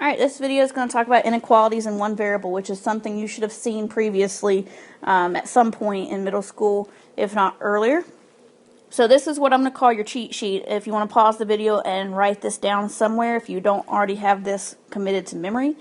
Alright, this video is going to talk about inequalities in one variable, which is something you should have seen previously at some point in middle school, if not earlier. So this is what I'm going to call your cheat sheet. If you want to pause the video and write this down somewhere, if you don't already have this committed to memory,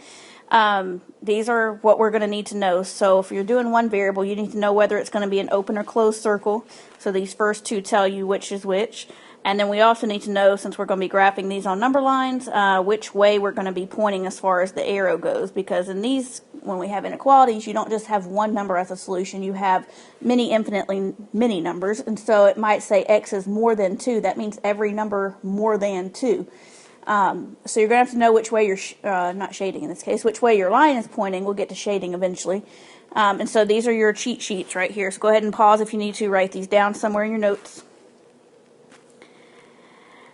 these are what we're going to need to know. So if you're doing one variable, you need to know whether it's going to be an open or closed circle. So these first two tell you which is which. And then we also need to know, since we're going to be graphing these on number lines, which way we're going to be pointing as far as the arrow goes. Because in these, when we have inequalities, you don't just have one number as a solution. You have infinitely many numbers. And so it might say x is more than 2. That means every number more than 2. So you're going to have to know which way not shading in this case, which way your line is pointing. We'll get to shading eventually. And so these are your cheat sheets right here. So go ahead and pause if you need to. Write these down somewhere in your notes.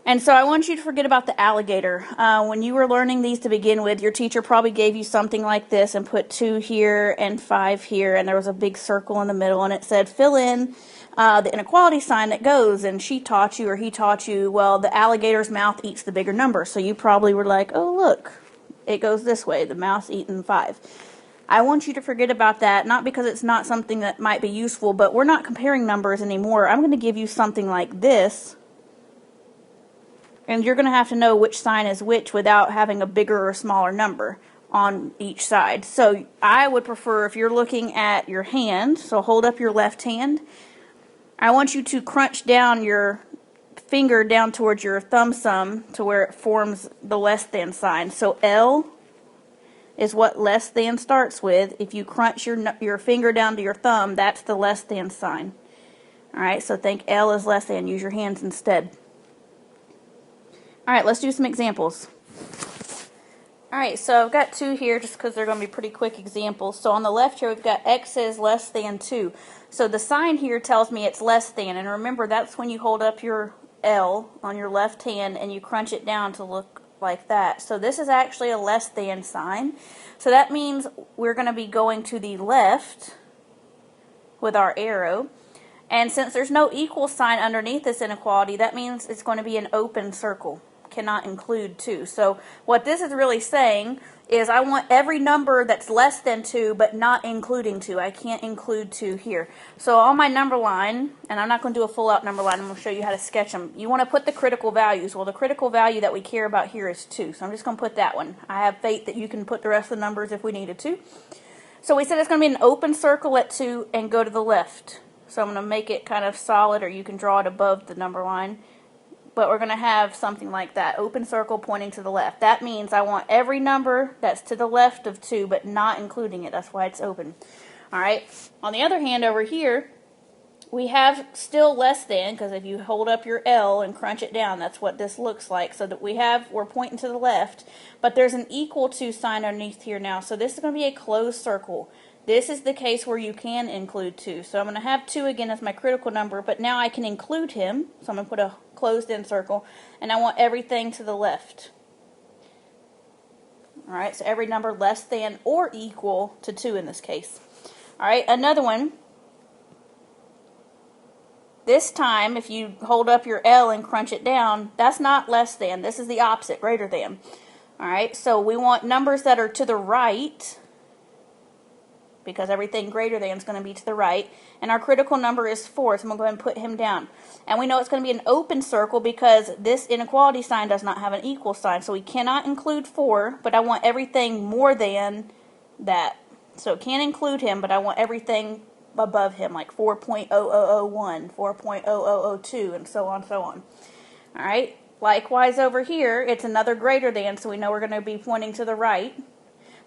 And so I want you to forget about the alligator. When you were learning these to begin with, your teacher probably gave you something like this and put 2 here and 5 here, and there was a big circle in the middle, and it said fill in the inequality sign that goes, and she taught you or he taught you, well, the alligator's mouth eats the bigger number. So you probably were like, oh, look, it goes this way, the mouth's eating 5. I want you to forget about that, not because it's not something that might be useful, but we're not comparing numbers anymore. I'm going to give you something like this. And you're going to have to know which sign is which without having a bigger or smaller number on each side. So I would prefer, if you're looking at your hand, so hold up your left hand, I want you to crunch down your finger down towards your thumb sum to where it forms the less than sign. So L is what less than starts with. If you crunch your finger down to your thumb, that's the less than sign. Alright, so think L is less than. Use your hands instead. Alright, let's do some examples. Alright, so I've got 2 here just because they're going to be pretty quick examples. So on the left here we've got x is less than 2. So the sign here tells me it's less than. And remember, that's when you hold up your L on your left hand and you crunch it down to look like that. So this is actually a less than sign. So that means we're going to be going to the left with our arrow. And since there's no equal sign underneath this inequality, that means it's going to be an open circle. Cannot include 2. So what this is really saying is I want every number that's less than 2 but not including 2. I can't include 2 here. So on my number line, and I'm not going to do a full out number line, I'm going to show you how to sketch them. You want to put the critical values. Well, the critical value that we care about here is 2. So I'm just going to put that one. I have faith that you can put the rest of the numbers if we needed to. So we said it's going to be an open circle at 2 and go to the left. So I'm going to make it kind of solid, or you can draw it above the number line. But we're going to have something like that, open circle pointing to the left. That means I want every number that's to the left of 2, but not including it. That's why it's open. All right. On the other hand, over here, we have still less than, because if you hold up your L and crunch it down, that's what this looks like. So that we're pointing to the left, but there's an equal to sign underneath here now. So this is going to be a closed circle. This is the case where you can include 2. So I'm going to have 2 again as my critical number, but now I can include him. So I'm going to put a closed-in circle, and I want everything to the left. Alright, so every number less than or equal to 2 in this case. Alright, another one. This time, if you hold up your L and crunch it down, that's not less than. This is the opposite, greater than. Alright, so we want numbers that are to the right, because everything greater than is going to be to the right. And our critical number is 4, so I'm going to go ahead and put him down. And we know it's going to be an open circle because this inequality sign does not have an equal sign. So we cannot include 4, but I want everything more than that. So it can't include him, but I want everything above him, like 4.0001, 4.0002, and so on, so on. Alright, likewise over here, it's another greater than, so we know we're going to be pointing to the right.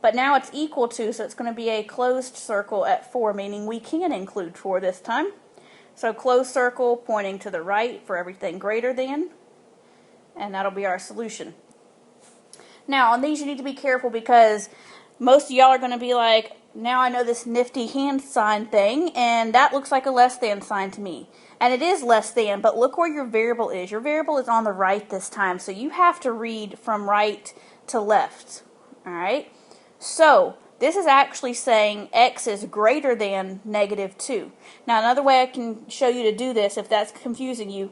But now it's equal to, so it's going to be a closed circle at 4, meaning we can include 4 this time. So closed circle pointing to the right for everything greater than, and that'll be our solution. Now on these you need to be careful because most of y'all are going to be like, now I know this nifty hand sign thing, and that looks like a less than sign to me. And it is less than, but look where your variable is. Your variable is on the right this time, so you have to read from right to left. Alright? So, this is actually saying x is greater than -2. Now, another way I can show you to do this, if that's confusing you,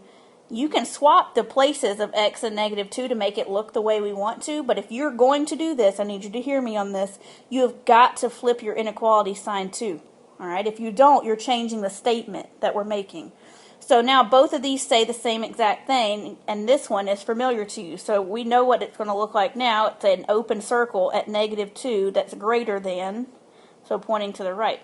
You can swap the places of x and -2 to make it look the way we want to, but if you're going to do this, I need you to hear me on this, you have got to flip your inequality sign too. All right, if you don't, you're changing the statement that we're making. So now both of these say the same exact thing, and this one is familiar to you. So we know what it's going to look like now. It's an open circle at -2 that's greater than, so pointing to the right.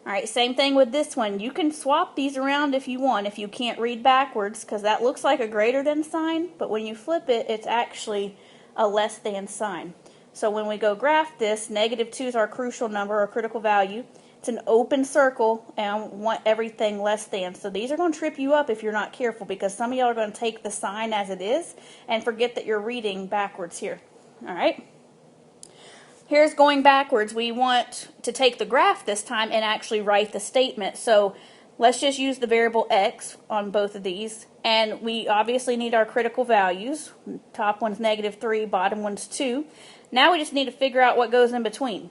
All right, same thing with this one. You can swap these around if you want, if you can't read backwards, because that looks like a greater than sign, but when you flip it, it's actually a less than sign. So when we go graph this, -2 is our crucial number, our critical value. It's an open circle, and I want everything less than. So these are going to trip you up if you're not careful, because some of y'all are going to take the sign as it is and forget that you're reading backwards here. All right? Here's going backwards. We want to take the graph this time and actually write the statement. So let's just use the variable x on both of these. And we obviously need our critical values. Top one's -3, bottom one's 2. Now we just need to figure out what goes in between.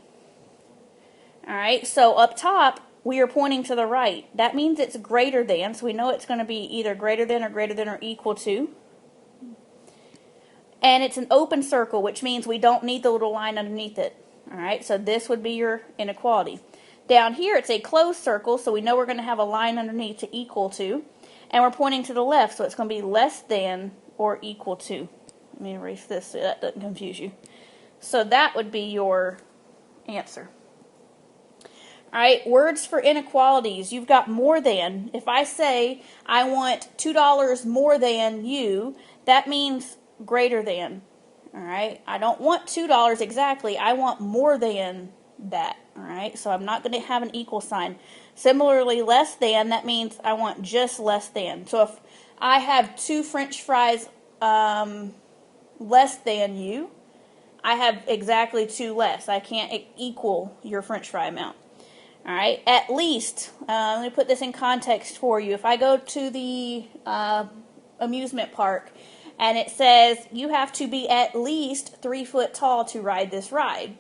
All right, so up top, we are pointing to the right. That means it's greater than, so we know it's going to be either greater than or equal to. And it's an open circle, which means we don't need the little line underneath it. All right, so this would be your inequality. Down here, it's a closed circle, so we know we're going to have a line underneath to equal to. And we're pointing to the left, so it's going to be less than or equal to. Let me erase this so that doesn't confuse you. So that would be your answer. All right, words for inequalities. You've got more than. If I say I want $2 more than you, that means greater than. All right, I don't want $2 exactly. I want more than that. All right, so I'm not going to have an equal sign. Similarly, less than, that means I want just less than. So if I have 2 French fries less than you, I have exactly 2 less. I can't equal your French fry amount. All right, at least, let me put this in context for you. If I go to the amusement park and it says you have to be at least 3 foot tall to ride this ride,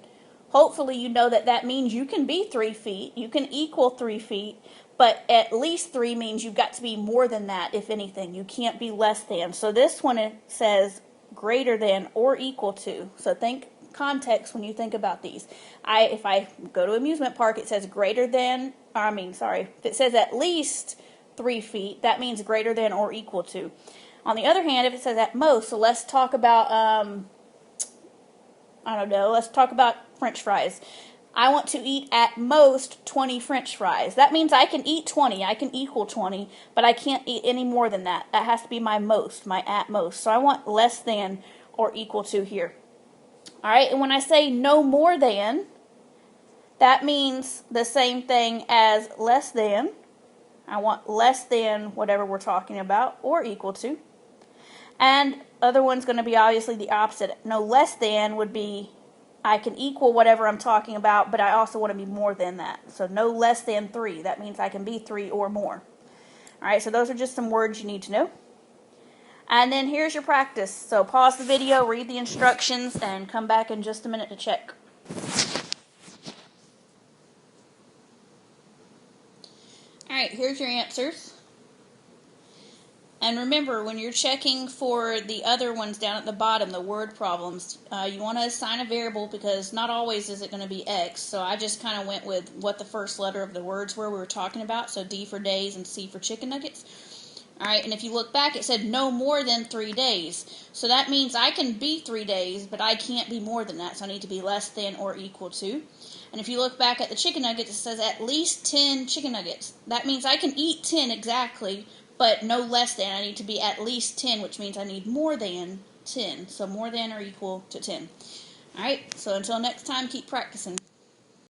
hopefully you know that that means you can be 3 feet, you can equal 3 feet, but at least 3 means you've got to be more than that, if anything. You can't be less than. So this one, it says greater than or equal to. So think context when you think about these. If I go to amusement park, it says greater than, if it says at least 3 feet, that means greater than or equal to. On the other hand, if it says at most, so let's talk about, let's talk about French fries. I want to eat at most 20 French fries. That means I can eat 20, I can equal 20, but I can't eat any more than that. That has to be my most, my at most. So I want less than or equal to here. All right, and when I say no more than, that means the same thing as less than. I want less than whatever we're talking about or equal to. And other one's going to be obviously the opposite. No less than would be I can equal whatever I'm talking about, but I also want to be more than that. So no less than 3. That means I can be 3 or more. All right, so those are just some words you need to know. And then here's your practice. So pause the video, read the instructions, and come back in just a minute to check. All right, here's your answers. And remember, when you're checking for the other ones down at the bottom, the word problems, you want to assign a variable because not always is it going to be X. So I just kind of went with what the first letter of the words were we were talking about. So D for days and C for chicken nuggets. All right, and if you look back, it said no more than 3 days. So that means I can be 3 days, but I can't be more than that. So I need to be less than or equal to. And if you look back at the chicken nuggets, it says at least 10 chicken nuggets. That means I can eat 10 exactly, but no less than. I need to be at least 10, which means I need more than 10. So more than or equal to 10. All right, so until next time, keep practicing.